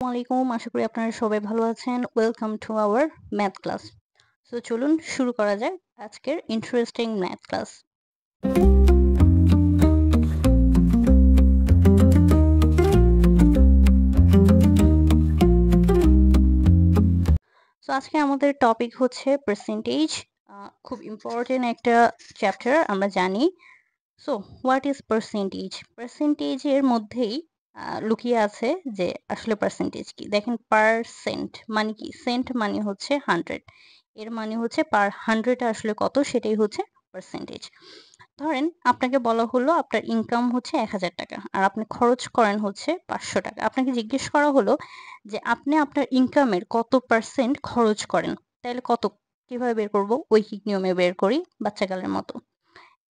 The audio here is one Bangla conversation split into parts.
আলাইকুম। আশা করি আপনারা সবাই ভালো আছেন। Welcome to our math class. So চলুন শুরু করা যাক আজকের ইন্টারেস্টিং ম্যাথ ক্লাস। সো আজকে আমাদের টপিক হচ্ছে পার্সেন্টেজ। খুব ইম্পর্টেন্ট একটা চ্যাপ্টার আমরা জানি। So what is percentage? পার্সেন্টেজের মধ্যেই লুকিয়ে আছে যে আসলে পার্সেন্টেজ কি। দেখেন, পারসেন্ট মানে কি? সেন্ট মানে হচ্ছে 100, এর মানে হচ্ছে পার 100 আসলে কত, সেটাই হচ্ছে পার্সেন্টেজ। ধরেন আপনাকে বলা হলো আপনার ইনকাম হচ্ছে 1000 টাকা আর আপনি খরচ করেন হচ্ছে 500 টাকা। আপনাকে জিজ্ঞেস করা হলো যে আপনি আপনার ইনকামের কত পার্সেন্ট খরচ করেন। তাইলে কত, কিভাবে বের করব? ঐকিক নিয়মে বের করি, বাচ্চাকালের মতো।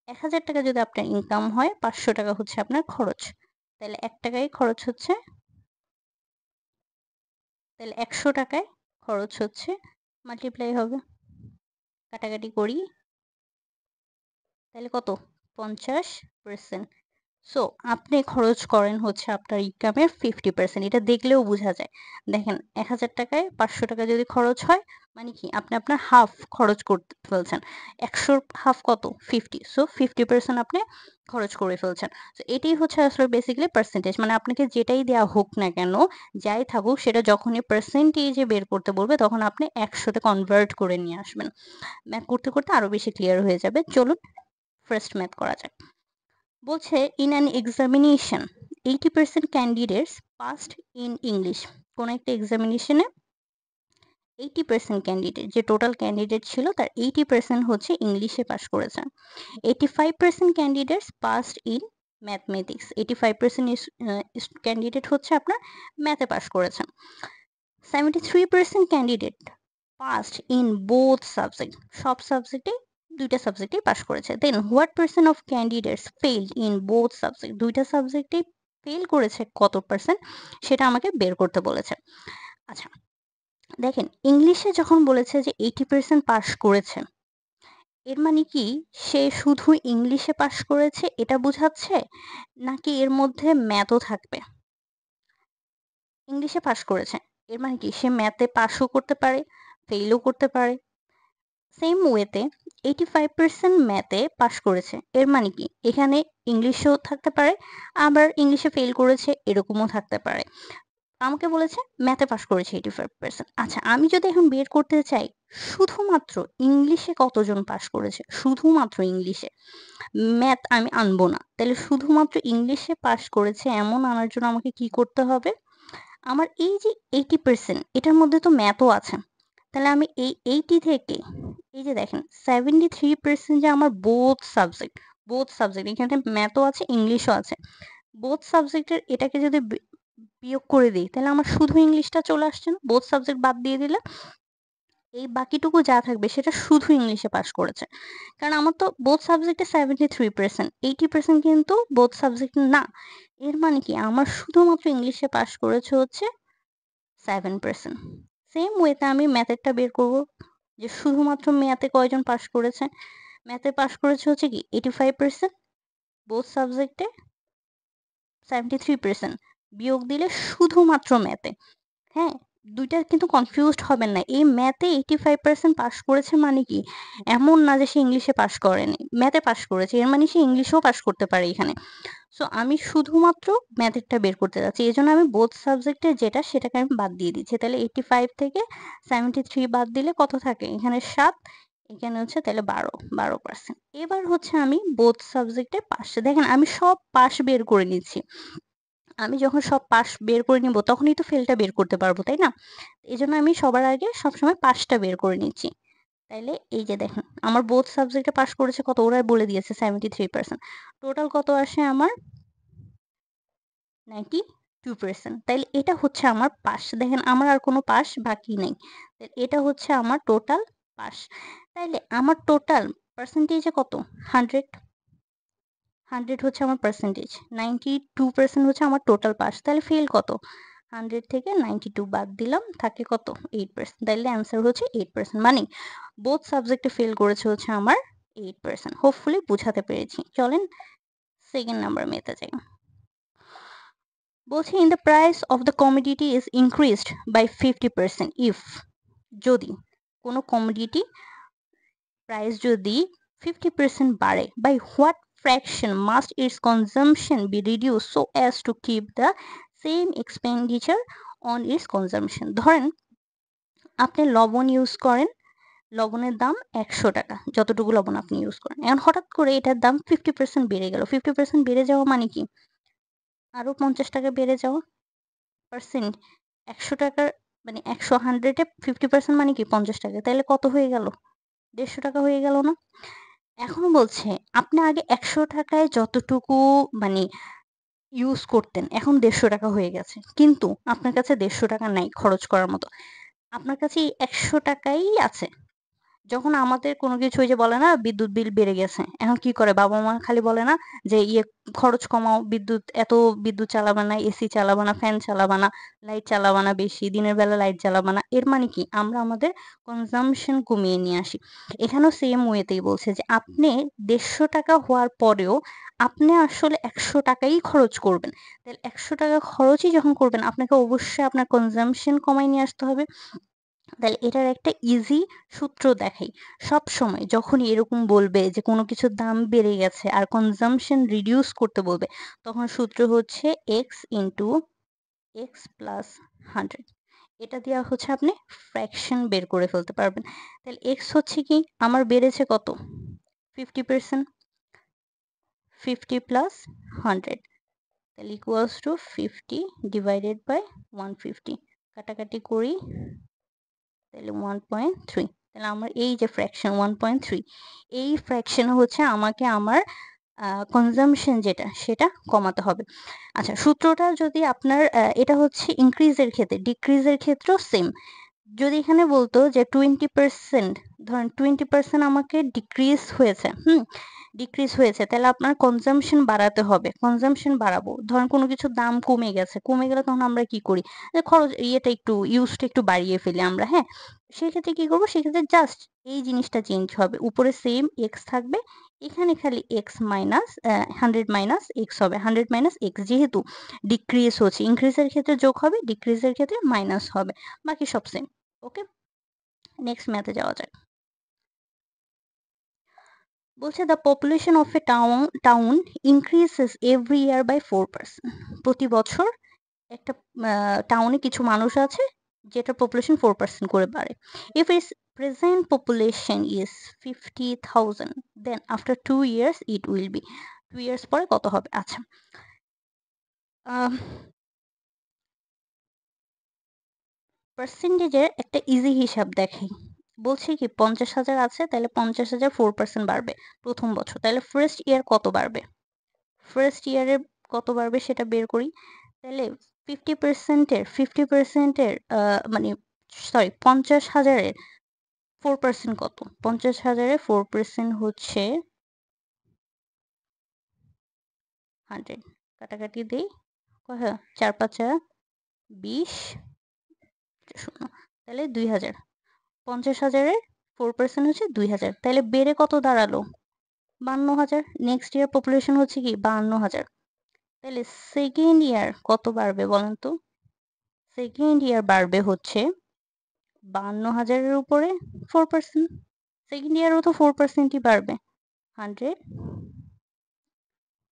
1000 টাকা যদি আপনার ইনকাম হয়, 500 টাকা হচ্ছে আপনার খরচ। তাহলে 1 টাকায় খরচ হচ্ছে, তাহলে 100 টাকায় খরচ হচ্ছে, মাল্টিপ্লাই হবে, কাটাকাটি করি, তাহলে কত? 50%। সো আপনি খরচ করেন হচ্ছে আপনার ইনকামের 50%। এটা দেখলেও বোঝা যায়। দেখেন, 1000 টাকায় 500 টাকা যদি খরচ হয়, মানে কি আপনি আপনার হাফ খরচ করতে ফেলছেন। 100 হাফ কত? 50। সো 50% আপনি খরচ করে ফেলছেন। তো এটাই হচ্ছে আসলে বেসিক্যালি পার্সেন্টেজ। মানে আপনাকে যেটাই দেয়া হোক না কেন, যাই থাকুক, সেটা যখনই পার্সেন্টেজে বের করতে বলবে তখন আপনি 100 তে কনভার্ট করে নিয়ে আসবেন। ম্যাথ করতে করতে আরো বেশি ক্লিয়ার হয়ে যাবে। চলুন ফার্স্ট ম্যাথ করা যাক। বলছে in an examination 80% candidates passed in English. কোন একটা এক্সামিনেশনে 80% ক্যান্ডিডেট, যে টোটাল ক্যান্ডিডেট ছিল তার 80% হচ্ছে ইংলিশে পাস করেছে। 85% candidates passed in mathematics. 85% candidate হচ্ছে আপনার ম্যাথে পাস করেছেন। 73% candidate passed in both subject. সব সাবজেক্টে, দুইটা সাবজেক্টেই পাস করেছে। Then what percent of candidates failed in both subject. দুইটা সাবজেক্টেই ফেল করেছে কত পার্সেন্ট, সেটা আমাকে বের করতে বলেছে। আচ্ছা, দেখেন ইংলিশে যখন বলেছে যে 80% পাস করেছে, এর মানে কি সে শুধু ইংলিশে পাস করেছে এটা বোঝাচ্ছে, নাকি এর মধ্যে ম্যাথও থাকবে? ইংলিশে পাস করেছে, এর মানে কি সে ম্যাথে পাসও করতে পারে, ফেইলও করতে পারে। সেম ওয়েতে 85% ম্যাথে পাস করেছে, এর মানে কি এখানে ইংলিশেও থাকতে পারে, আবার ইংলিশে ফেল করেছে এরকমও থাকতে পারে। আমাকে বলেছে ম্যাথে পাস করেছে 85%। আচ্ছা, আমি যদি এখন বের করতে চাই শুধুমাত্র ইংলিশে কতজন পাস করেছে, শুধুমাত্র ইংলিশে, ম্যাথ আমি আনবো না, তাহলে শুধুমাত্র ইংলিশে পাস করেছে এমন আনার জন্য আমাকে কি করতে হবে? আমার এই যে 80%, এটার মধ্যে তো ম্যাথও আছে। তাহলে আমি এই 80 থেকে, এই যে দেখেন 73% যে আমার বোথ সাবজেক্ট এখানে ম্যাথও আছে, ইংলিশও আছে, বোথ সাবজেক্টের এটাকে যদি বিয়োগ করে দিই, তাহলে আমার শুধু ইংলিশটা চলে আসছে না? বোথ সাবজেক্ট বাদ দিয়ে দিলে এই বাকিটুকু যা থাকবে সেটা শুধু ইংলিশে পাস করেছে। কারণ আমার তো বোথ সাবজেক্টে 73%, 80% কিন্তু বোথ সাবজেক্ট না। এর মানে কি আমার শুধুমাত্র ইংলিশে পাস করেছে হচ্ছে 7%। সেম ওয়েতে আমি ম্যাথেরটা বের করব, যে শুধুমাত্র ম্যাথে কয়জন পাস করেছে। ম্যাথে পাস করেছে হচ্ছে কি 85%, বোথ সাবজেক্টে 73%, বিয়োগ দিলে শুধুমাত্র ম্যাথে। হ্যাঁ, ২ টা কিন্তু কনফিউজড হবেন না। এই ম্যাথে 85% পাস করেছে মানে কি? এমন না যে সে ইংলিশে পাস করেনি। ম্যাথে পাস করেছে। এর মানে সে ইংলিশেও পাস করতে পারে এখানে। সো আমি শুধুমাত্র ম্যাথেরটা বের করতে যাচ্ছি। এজন্য আমি বোথ সাবজেক্টের যেটা সেটাকে আমি বাদ দিয়ে দিচ্ছি। তাহলে 85 থেকে 73 বাদ দিলে কত থাকে? এখানে ৭, এখানে হচ্ছে তাহলে ১২%। এবার হচ্ছে আমি বোথ সাবজেক্টে পাস। দেখেন আমি সব পাস বের করে নিচ্ছি। আমি যখন সব পাস বের করে নিব তখনই তো ফেলটা বের করতে পারবো, তাই না? এজন্য আমি সবার আগে সবসময় পাসটা বের করে নিচ্ছি। তাইলে এই যে দেখেন আমার বোথ সাবজেক্টে পাস করেছে কত, ওরাই বলে দিয়েছে 73%। টোটাল কত আসে আমার? 92%। তাইলে এটা হচ্ছে আমার পাস। দেখেন আমার আর কোনো পাস বাকি নেই। এটা হচ্ছে আমার টোটাল পাস। তাইলে আমার টোটাল পার্সেন্টেজে কত? 100। 100 হচ্ছে আমার পার্সেন্টেজ। 92% হচ্ছে আমার টোটাল পাস। তাহলে ফেল কত? 100 থেকে 92 বাদ দিলাম, থাকে কত? 8%। তাইলে অ্যান্সার হচ্ছে 8%। মানে বোথ সাবজেক্টে ফেল করেছে হচ্ছে আমার 8%। হোপফুলি বুঝাতে পেরেছি। চলেন সেকেন্ড নাম্বার মেতে যাই। বলছে in the price of the commodity is increased by 50% if যদি কোনো commodity price যদি 50% বাড়ে by what fraction must its consumption be reduced so as to keep the same expenditure on its consumption? ধরেন আপনি লবণ ইউজ করেন, লবণের দাম 100 টাকা, যতটুকু লবণ আপনি ইউজ করেন। এখন হঠাৎ করে এটার দাম 50% বেড়ে গেল। 50% বেড়ে যাওয়া মানে কি? আরো 50 টাকা বেড়ে যাওয়া পার্সেন্ট। 100 টাকার মানে 100 এ 50% মানে কি 50 টাকা। তাইলে কত হয়ে গেল? 150 টাকা হয়ে গেল না? এখন বলছে আপনি আগে 100 টাকায় যতটুকু মানে ইউজ করতেন, এখন 150 টাকা হয়ে গেছে। কিন্তু আপনার কাছে 150 টাকা নাই খরচ করার মতো। আপনার কাছে এই 100 টাকাই আছে। যখন আমাদের কোনো কিছু ওই যে বলে না বিদ্যুৎ বিল বেড়ে গেছে, এখন কি করে বাবা মা খালি বলে না যে ইয়ে খরচ কমাও, বিদ্যুৎ এত বিদ্যুৎ চালাবা না, এসি চালাবা না, ফ্যান চালাবা না, লাইট চালাবা না, বেশি দিনের বেলা লাইট জ্বালাবা না। এর মানে কি আমরা আমাদের কনজাম্পশন কমিয়ে নিয়ে আসি। এখানেও সেম ওয়েতেই বলছে যে আপনি 150 টাকা হওয়ার পরেও আপনি আসলে 100 টাকাই খরচ করবেন। তাহলে 100 টাকা খরচই যখন করবেন আপনাকে অবশ্যই আপনার কনজাম্পশন কমায় নিয়ে আসতে হবে। তাহলে এটার একটা ইজি সূত্র দেখাই। সবসময় যখনই এরকম বলবে যে কোনো কিছুর দাম বেড়ে গেছে আর কনজাম্পশন রিডিউস করতে বলবে, তখন সূত্র হচ্ছে এক্স ইন্টু এক্স প্লাস 100। এটা দিয়ে হচ্ছে আপনি ফ্র্যাকশন বের করে ফেলতে পারবেন। তাহলে এক্স হচ্ছে কি আমার বেড়েছে কত? 50%। 50 প্লাস 100 তাহলে ইকুয়ালস টু 50 ডিভাইডেড বাই 150। কাটাকাটি করি, তাহলে 1.3। তাহলে আমার এই যে ফ্র্যাকশন 1.3, এই ফ্র্যাকশন হচ্ছে আমাকে আমার কনজাম্পশন যেটা সেটা কমাতে হবে। আচ্ছা, সূত্রটা যদি আপনার এটা হচ্ছে ইনক্রিজের ক্ষেত্রে, ডিক্রিজের ক্ষেত্রেও সেম। যদি এখানে বলতো যে 20%, ধরেন 20% আমাকে ডিক্রিজ হয়েছে, ডিক্রিজ হয়েছে, তাহলে আপনার কনজাম্পশন বাড়াতে হবে। কনজাম্পশন বাড়াবো, ধরেন কোনো কিছুর দাম কমে গেছে, কমে গেলে তখন আমরা কি করি? যে খরচ ইয়েটা একটু ইউজটা একটু বাড়িয়ে ফেলি আমরা, হ্যাঁ। সেক্ষেত্রে কি করবো? সেক্ষেত্রে জাস্ট এই জিনিসটা চেঞ্জ হবে, উপরে সেম এক্স থাকবে, এখানে খালি এক্স মাইনাস 100 মাইনাস এক্স হবে, 100 মাইনাস এক্স, যেহেতু ডিক্রিজ হচ্ছে, ইনক্রিজের ক্ষেত্রে যোগ হবে, ডিক্রিজের ক্ষেত্রে মাইনাস হবে, বাকি সব সেম। ওকে, নেক্সট ম্যাথে যাওয়া যায়। বলছে the population of a town increases every year by 4%। প্রতি বছর একটা টাউনে কিছু মানুষ আছে যেটা পপুলেশন 4% করে বাড়ে। If its present population is 50,000 then after 2 years it will be. 2 years পরে কত হবে? আচ্ছা, পার্সেন্টেজের একটা ইজি হিসাব দেখাই। বলছি কি 50,000 আছে, তাহলে 50,000 4% বাড়বে প্রথম বছর, তাহলে ফার্স্ট ইয়ার কত বাড়বে? ফার্স্ট ইয়ারে কত বাড়বে সেটা বের করি। তাহলে 50%-এর মানে সরি 50,000-এর 4% কত? 50,000-এর 4% হচ্ছে 100। কাটাকাটি দেই, কত? 4 5 20, শূন্য, তাহলে 2,000। 50,000-এর 4% হচ্ছে 2,000, তাহলে বেড়ে কত দাঁড়ালো? 52,000। নেক্সট ইয়ার পপুলেশন হচ্ছে কি 52,000, তাহলে সেকেন্ড ইয়ার কত বাড়বে বলেন তো? সেকেন্ড ইয়ার বাড়বে হচ্ছে 52,000-এর উপরে 4%। সেকেন্ড ইয়ারও তো 4%ই বাড়বে। 100,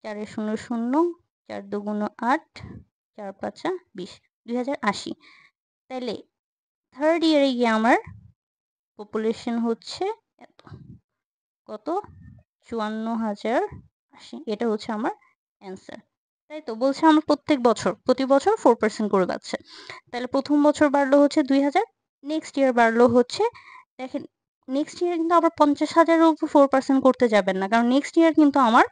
4 শূন্য শূন্য, 4 দুগুণ 8, 4 5 20, 2080। তাইলে থার্ড ইয়ারে গিয়ে আমার পপুলেশন হচ্ছে এত, কত? 54,080। এটা হচ্ছে আমার অ্যান্সার। তাই তো বলছে আমার প্রত্যেক বছর প্রতি বছর 4% করে বাড়ছে। তাহলে প্রথম বছর বাড়লো হচ্ছে 2,000, নেক্সট ইয়ার বাড়লো হচ্ছে, দেখেন নেক্সট ইয়ার কিন্তু আবার 50,000-এর উপর 4% করতে যাবেন না, কারণ নেক্সট ইয়ার কিন্তু আমার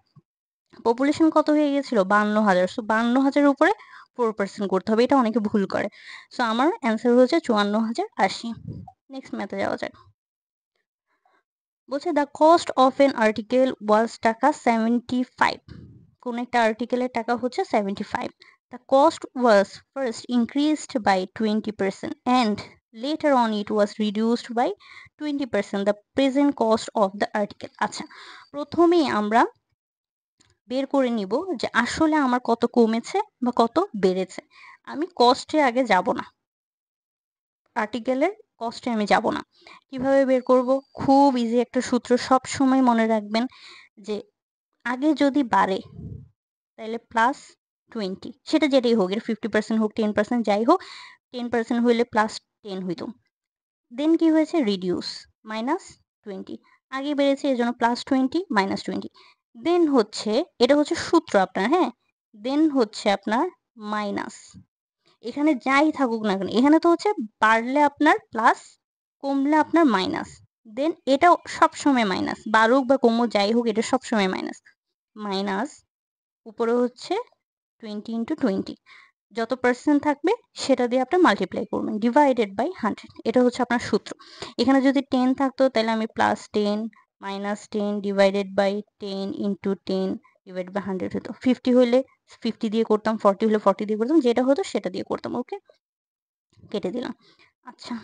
পপুলেশন কত হয়ে গেছিল? 52,000। সো 52,000-এর উপরে 4% করতে হবে, এটা অনেকে ভুল করে। সো আমার অ্যান্সার হচ্ছে 54,080। নেক্সট ম্যাথে যাওয়া যাক। বলছে the cost of an article was taka 75। কোন একটা আর্টিকেলের টাকা হচ্ছে 75। The cost was first increased by 20% and later on it was reduced by 20%, the present cost of the article। আচ্ছা, প্রথমেই আমরা বের করে নিব যে আসলে আমার কত কমেছে বা কত বেড়েছে। আমি কস্টে আগে যাব না। আর্টিকেলের কস্টে আমি যাব না। কিভাবে বের করব? খুব ইজি একটা সূত্র সবসময় মনে রাখবেন যে আগে যদি বাড়ে তাইলে +20 সেটা যেটাই হোক, এর 50% হোক, 10% যাই হোক, 10% হইলে +10 হইতো। দেন কি হয়েছে? রিডিউস -20 আগে বেড়েছে এজন্য +20 -20 দেন হচ্ছে এটা হচ্ছে সূত্র আপনার, হ্যাঁ? দেন হচ্ছে আপনার মাইনাস। এখানে যাই থাকুক না কেন, এখানে তো হচ্ছে বাড়লে আপনার প্লাস, কমলে আপনার মাইনাস। দেন এটাও সবসময় মাইনাস। বাড়ুক বা কমুক যাই হোক এটা সবসময় মাইনাস। মাইনাস উপরে হচ্ছে 20 × 20 যত পার্সেন্ট থাকবে সেটা দিয়ে আপনি মাল্টিপ্লাই করবেন ডিভাইডেড বাই 100 এটা হচ্ছে আপনার সূত্র। এখানে যদি 10 থাকতো তাহলে আমি +10 -10 ডিভাইডেড বাই 10 × 10 ডিভাইডেড বাই 100 হতো। 50 হলে 50 দিয়ে করতাম, 40 হলে 40 দিয়ে করতাম, যেটা হতো সেটা দিয়ে করতাম। ওকে, কেটে দিলাম। আচ্ছা,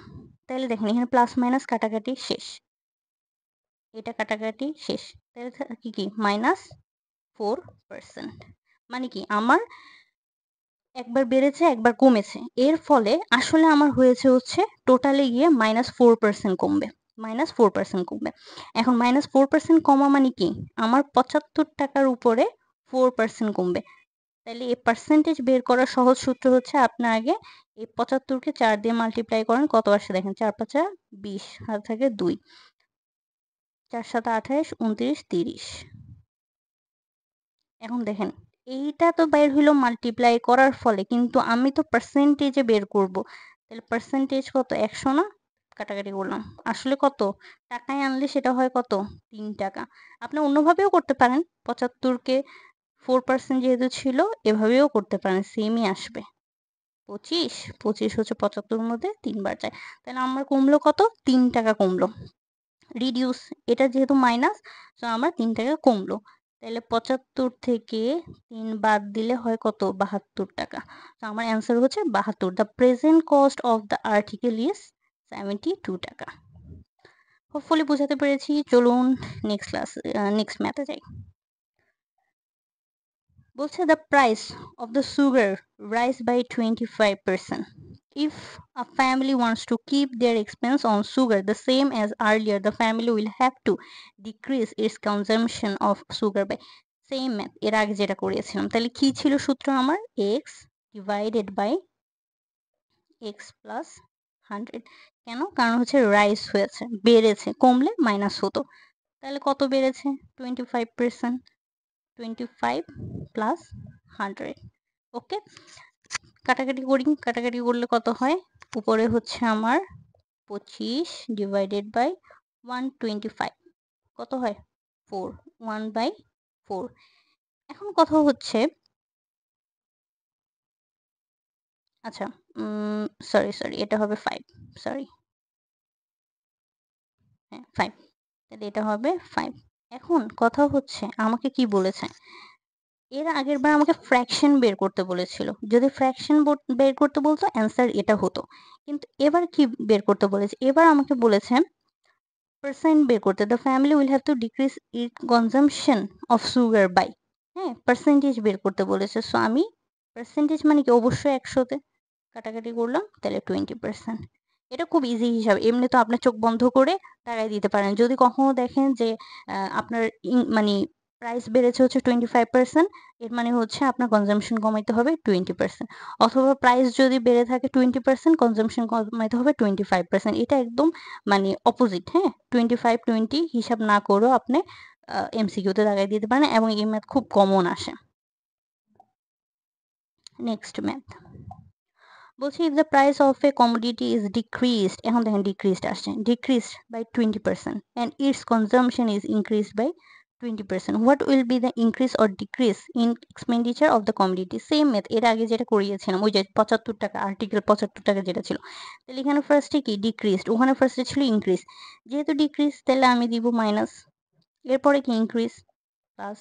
তাহলে দেখেন এখানে প্লাস মাইনাস কাটাকাটি শেষ, এটা কাটাকাটি শেষ, তাহলে কি -4%। মানে কি আমার একবার বেড়েছে একবার কমেছে, এর ফলে আসলে আমার হয়েছে হচ্ছে টোটালে গিয়ে -4% কমবে, -4% কমবে। এখন -4% কমা মানে কি আমার 75 টাকার উপরে 4% কমবে। তাহলে এই পার্সেন্টেজ বের করার সহজ সূত্র হচ্ছে আপনার আগে এই 75 কে 4 দিয়ে মাল্টিপ্লাই করেন, কত আসে দেখেন, 4 5 20 হাতে থাকে 2, 4 7 28 29 30। এখন দেখেন এইটা তো বের হইলো মাল্টিপ্লাই করার ফলে, কিন্তু আমি তো পার্সেন্টেজে বের করব। তাহলে পার্সেন্টেজ কত? 100 না? কাটাকাটি করলাম। আসলে কত? টাকায় আনলে সেটা হয় কত? 3 টাকা। আপনি অন্যভাবেও করতে পারেন। 75 কে 4% যেহেতু ছিল এভাবেও করতে পারেন, সেমই আসবে। 25, 25 হচ্ছে 75 এর মধ্যে 3 বার যায়। তাহলে আমার কমলো কত? 3 টাকা কমলো। রিডিউস এটা যেহেতু মাইনাস, সো আমার 3 টাকা কমলো। তাহলে 75 থেকে 3 বাদ দিলে হয় কত? 72 টাকা। তো আমার অ্যান্সার হচ্ছে 72। The present cost of the article is 72 টাকা। হোপফুলি বুঝাতে পেরেছি। চলুন নেক্সট ম্যাথে যাই। বলছে the price of the sugar rise by 25%. If a family wants to keep their expense on sugar the same as earlier, the family will have to decrease its consumption of sugar by same math এর আগে যেটা করিয়েছিলাম। তাহলে কি ছিল সূত্র আমার? x divided by x plus 100। কেন? কারণ হচ্ছে রাইস হয়েছে, বেড়েছে, কমলে মাইনাস হতো। তাহলে কত বেড়েছে? 25%। 25 প্লাস 100। ওকে, কাটাকাটি করি, কাটাকাটি করলে কত হয়? উপরে হচ্ছে আমার 25 ডিভাইডেড বাই 125 কত হয়? 4, 1/4। এখন কথা হচ্ছে, আচ্ছা, সরি এটা হবে 5, সরি, হ্যাঁ 5, তাহলে এটা হবে 5। এখন কথা হচ্ছে আমাকে কি বলেছে? এর আগেরবার আমাকে ফ্র্যাকশন বের করতে বলেছিল। যদি ফ্র্যাকশন বের করতে বলতো অ্যান্সার এটা হতো। কিন্তু এবার কি বের করতে বলেছে? এবার আমাকে বলেছে পার্সেন্ট বের করতে। The family will have to decrease it consumption of sugar by, হ্যাঁ, পার্সেন্টেজ বের করতে বলেছে। সো আমি পার্সেন্টেজ মানে কি অবশ্যই 100 তে কাটাকাটি করলাম, তাহলে 20%। এটা খুব ইজি হিসাব। এমনি তো আপনার চোখ বন্ধ করে টাকায় দিতে পারেন। যদি কখনো দেখেন যে আপনার মানে প্রাইস বেড়েছে হচ্ছে 25%, এর মানে হচ্ছে আপনার কনজাম্পশন কমাইতে হবে 20%। অথবা প্রাইস যদি বেড়ে থাকে 20%, কনজাম্পশন কমাইতে হবে 25%। এটা একদম মানে অপোজিট, হ্যাঁ? 25-20 হিসাব না করেও আপনি এমসিকিউতে দাগাই দিতে পারেন এবং এই ম্যাথ খুব কমন আসে। নেক্সট ম্যাথ বলছি if the price of a commodity is decreased, এখন দেখেন decreased আসছে, decreased by 20% and its consumption is increased by 20%, what will be the increase or decrease in expenditure of the commodity? Same math এর আগে যেটা করিয়েছিলাম, ওই যে 75 টাকা আর্টিকেল 75 টাকা যেটা ছিল। তাহলে এখানে ফার্স্টে কি ডিক্রিজড, ওখানে ফার্স্টে ছিল ইনক্রিজ। যেহেতু ডিক্রিজ তাহলে আমি দিব মাইনাস, এরপরে কি ইনক্রিজ প্লাস,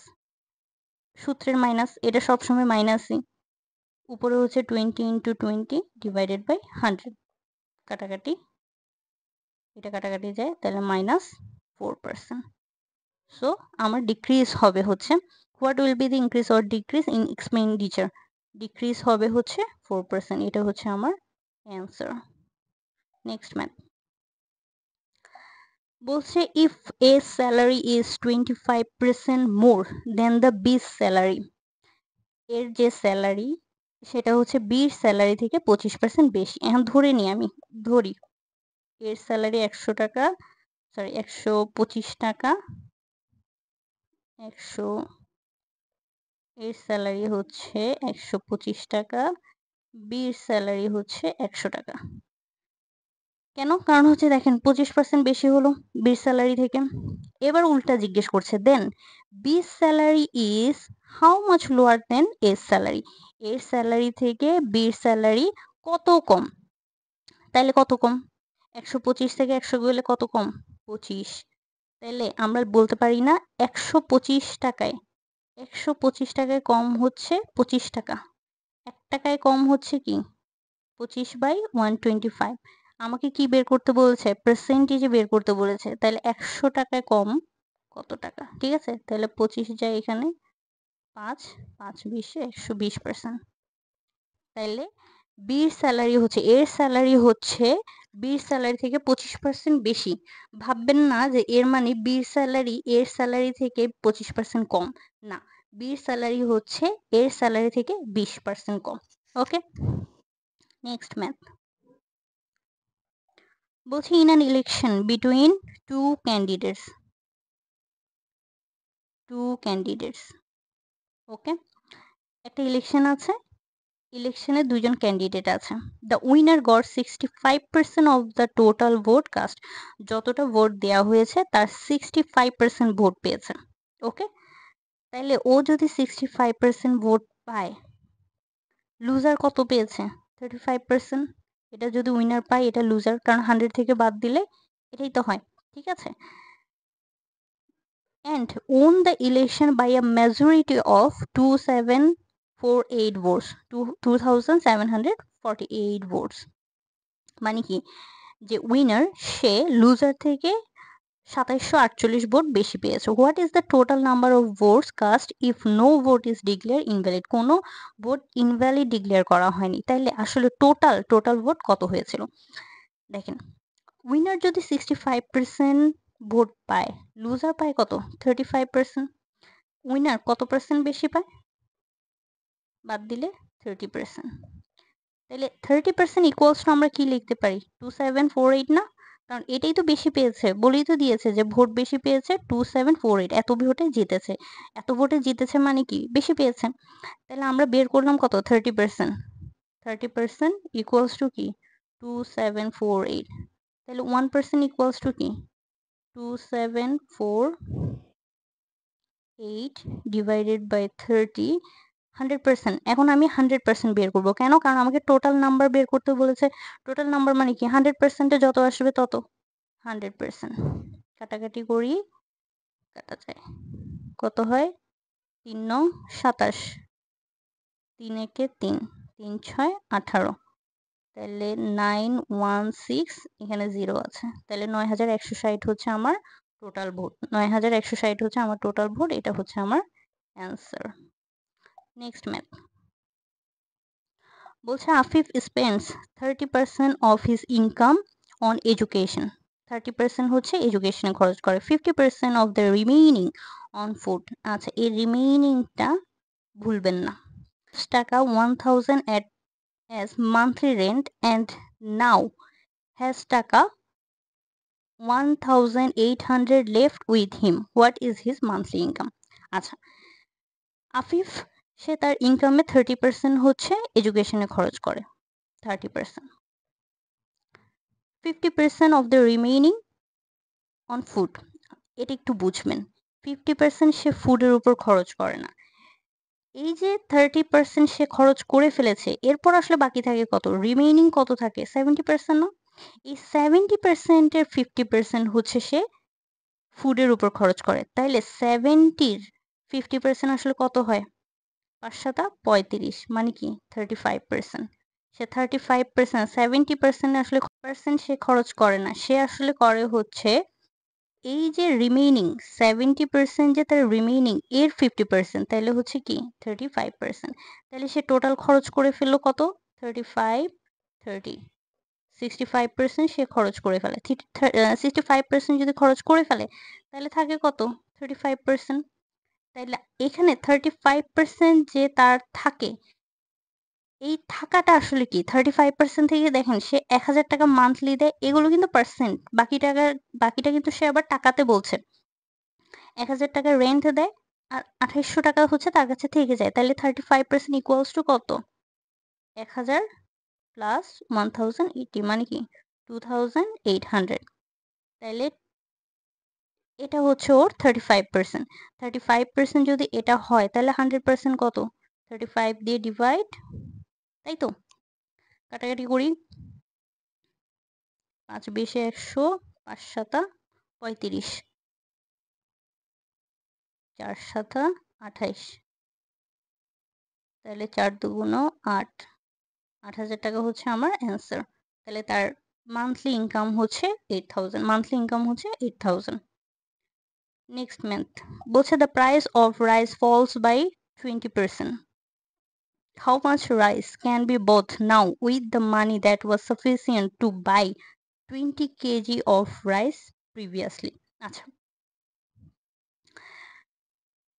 সূত্রের মাইনাস, এটা সবসময় মাইনাসই। উপরে হচ্ছে 20 × 20 ডিভাইডেড বাই 100, কাটাকাটি, এটা কাটাকাটি যায়, তাহলে -4%। সো আমার ডিক্রিজ হবে হচ্ছে what will be the increase or decrease in expenditure? Decrease হবে হচ্ছে 4%, এটা হচ্ছে আমার অ্যান্সার। নেক্সট ম্যাথ বলছে if a salary is 25% more than the B's salary, এর যে স্যালারি সেটা হচ্ছে বির স্যালারি থেকে 25% বেশি। এখন ধরে নিই, আমি ধরি এর স্যালারি 100 টাকা, সরি 125 টাকা, 100, এর স্যালারি হচ্ছে 125 টাকা, বির স্যালারি হচ্ছে 100 টাকা। কেন? কারণ হচ্ছে দেখেন 25% বেশি হলো বির স্যালারি থেকে। এবার উল্টা জিজ্ঞেস করছে then B salary is how much lower than এর স্যালারি, এর স্যালারি থেকে বির স্যালারি কত কম। তাইলে কত কম? 125 থেকে 100 গেলে কত কম? 25। তাইলে আমরা বলতে পারি না 125 টাকায়, 125 টাকায় কম হচ্ছে 25 টাকা, 1 টাকায় কম হচ্ছে কি 25/125। আমাকে কি বের করতে বলেছে? পার্সেন্টেজে বের করতে বলেছে। তাহলে 100 টাকায় কম কত টাকা? ঠিক আছে, তাহলে 25 যায় এখানে, 5, 5 20 120%। তাইলে বির স্যালারি হচ্ছে, এর স্যালারি হচ্ছে বির স্যালারি থেকে 25% বেশি। ভাববেন না যে এর মানে বির স্যালারি এর স্যালারি থেকে 25% কম, না, বির স্যালারি হচ্ছে এর স্যালারি থেকে 20% কম। ওকে, নেক্সট ম্যাথ বলছি in an election between two candidates, okay, একটা ইলেকশন আছে, ইলেকশনে দুজন ক্যান্ডিডেট আছে। The winner got 65% of the total vote cast, যতটা ভোট দেওয়া হয়েছে তার 65% ভোট পেয়েছে। ওকে, তাইলে ও যদি 65% ভোট পায়, লুজার কত পেয়েছে? 35%। এটা যদি উইনার পায় এটা লুজার, কারণ 100 থেকে বাদ দিলে এটাই তো হয়, ঠিক আছে। And won the election by a majority of 2748 votes, 2748 votes। মানে কি, যে উইনার সে লুজার থেকে 2748 ভোট বেশি পেয়েছে। What is the total number of votes cast if no vote is declare invalid, কোনো ভোট ইনভ্যালিড ডিক্লেয়ার করা হয়নি। তাইলে আসলে টোটাল ভোট কত হয়েছিল? দেখেন, উইনার যদি 65% ভোট পায়, লুজার পায় কত? 35%। উইনার কত পার্সেন্ট বেশি পায়? বাদ দিলে 30%। তাহলে 30% ইকুয়ালস টু আমরা কি লিখতে পারি? 2748 না? কারণ এটাই তো বেশি পেয়েছে, বলেই তো দিয়েছে যে ভোট বেশি পেয়েছে 2748, এত ভোটে জিতেছে, এত ভোটে জিতেছে মানে কি বেশি পেয়েছে। তাহলে আমরা বের করলাম কত? 30%। 30% ইকুয়ালস টু কি? 2748। তাহলে 1% ইকুয়ালস টু কি? 2748 ডিভাইডেড বাই 30, 100%। এখন আমি 100% বের করবো, কেন? কারণ আমাকে টোটাল নাম্বার বের করতে বলেছে। টোটাল নাম্বার মানে কি? 100%-এ যত আসবে তত 100%। কাটাকাটি করি, কাটা যায়, কত হয়? 3 9 27, 3 একে 3, 3 6 18, তাহলে 916, এখানে 0 আছে, তাহলে 9160 হচ্ছে আমার টোটাল ভোট। 9160 হচ্ছে আমার টোটাল ভোট, এটা হচ্ছে আমার অ্যান্সার। নেক্সট ম্যাথ বলছে Afif spends 30% of his income on education, 30% হচ্ছে এডুকেশনে খরচ করে, 50% of the remaining on food. আচ্ছা, এই রিমেইনিংটা ভুলবেন না। টাকা 1000 as monthly rent and now has টাকা 1800 left with him. What is his monthly income? আচ্ছা, আফিফ সে তার ইনকামে 30% হচ্ছে এডুকেশনে খরচ করে, 30%, 50% of the remaining on food। এটা একটু বুঝবেন, 50% সে ফুডের উপর খরচ করে না। এই যে 30% সে খরচ করে ফেলেছে, এরপর আসলে বাকি থাকে কত? রিমেইনিং কত থাকে? 70% না? এই 70%-এর 50% হচ্ছে সে ফুডের উপর খরচ করে। তাইলে 70-র 50% আসলে কত হয়? 5 7 35, মানে কি 35%। সে 35%, 70% আসলে সে খরচ করে না, সে আসলে করে হচ্ছে এই যে রিমেইনিং 70% যে তার রিমেইনিং এর 50% তাইলে হচ্ছে কি 35%। তাহলে সে টোটাল খরচ করে ফেললো কত? 35, 30, 65% সে খরচ করে ফেলে। 65% যদি খরচ করে ফেলে তাহলে থাকে কত? 35%। তাইলে এখানে 35% যে তার থাকে, এই থাকাটা আসলে কি? 35% থেকে দেখেন সে ৳১,০০০ মান্থলি দেয়, এগুলো কিন্তু পার্সেন্ট। বাকিটা কিন্তু সে আবার টাকাতে বলছে। ৳১,০০০ রেন্ট দেয় আর ৳২৮০০ হচ্ছে তার কাছে থেকে যায়। তাইলে 35% ইকুয়ালস টু কত? ১,০০০ প্লাস 1080 মানে কি 2800। তাইলে এটা হচ্ছে ওর 35%। 35% যদি এটা হয় তাহলে 100% কত? 35 দিয়ে ডিভাইড, তাই তো? কাটাকাটি করি। ৫ ২০ ১০০, ৫ ৭ ৩৫, ৪ ৭ ২৮। তাহলে ৪ ২ ৮। ৳৮,০০০ হচ্ছে আমার অ্যান্সার। তাহলে তার মান্থলি ইনকাম হচ্ছে 8000, মান্থলি ইনকাম হচ্ছে 8000। নেক্সট মান্থ বলছে the price of rice falls by 20%. How much rice can be bought now with the money that was sufficient to buy 20 kg of rice previously? আচ্ছা,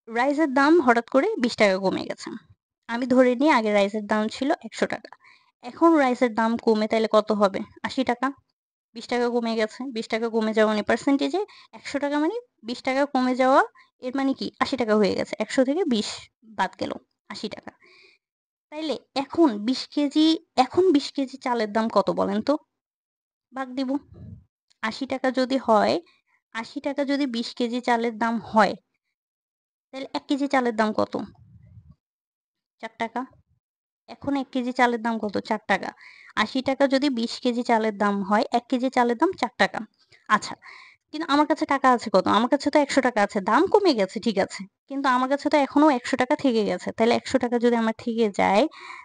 রাইসের দাম হঠাৎ করে ৳20 কমে গেছে। আমি ধরে নিই আগে রাইসের দাম ছিল ৳100। এখন রাইসের দাম কমে তাইলে কত হবে? ৳80। ৳20 কমে গেছে। ৳20 কমে যাওয়া মানে পার্সেন্টেজে ৳100 মানে ৳20 কমে যাওয়া, এর মানে কি ৳80 হয়ে গেছে। ১০০ থেকে ২০ বাদ গেল, ৳80। তাইলে এখন ২০ কেজি চালের দাম কত বলেন তো? ভাগ দিব। ৳৮০ যদি হয়, ৳৮০ যদি ২০ কেজি চালের দাম হয়, তাহলে ১ কেজি চালের দাম কত? ৳৪। এখন ১ কেজি চালের দাম কত? ৳৪। ৳৮০ যদি ২০ কেজি চালের দাম হয়, ১ কেজি চালের দাম ৳৪। আচ্ছা, কিন্তু আমার কাছে টাকা আছে কত? আমার কাছে তো ৳১০০ আছে। দাম কমে গেছে ঠিক আছে। কিন্তু আমার কাছে তো এখনো ৳১০০ থেকে গেছে। তাইলে ৳১০০ যদি আমার থেকে যায়,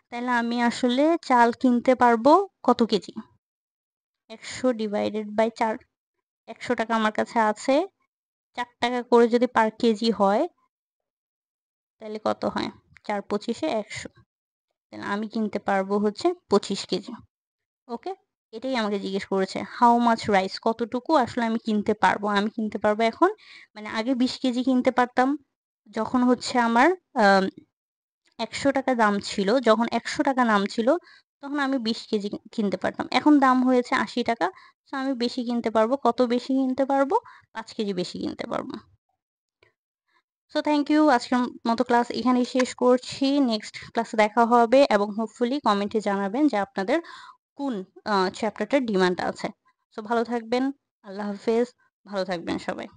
তাইলে আমি আসলে চাল কিনতে পারবো কত কেজি? ১০০ divided by ৪। ৳১০০ আমার কাছে আছে। ৳৪ করে যদি পার কেজি হয়, তাইলে কত হয়? ৪ পঁচিশে ১০০। তাহলে আমি কিনতে পারবো হচ্ছে ২৫ কেজি। ওকে? এটাই আমাকে জিজ্ঞেস করেছে। How much rice? কতটুকু আসলে আমি কিনতে পারবো? আমি কিনতে পারবো এখন, মানে আগে ২০ কেজি কিনতে পারতাম। যখন হচ্ছে আমার ৳১০০ দাম ছিল, যখন ৳১০০ দাম ছিল, তখন আমি ২০ কেজি কিনতে পারতাম। এখন দাম হয়েছে ৳৮০। সো আমি বেশি কিনতে পারবো। কত বেশি কিনতে পারবো? ৫ কেজি বেশি কিনতে পারবো। So thank you. আজকের মতো ক্লাস এখানেই শেষ করছি। নেক্সট ক্লাসে দেখা হবে এবং হোপফুলি কমেন্টে জানাবেন যে আপনাদের কোন চ্যাপ্টারটার ডিমান্ড আছে। সো ভালো থাকবেন। আল্লাহ হাফেজ। ভালো থাকবেন সবাই।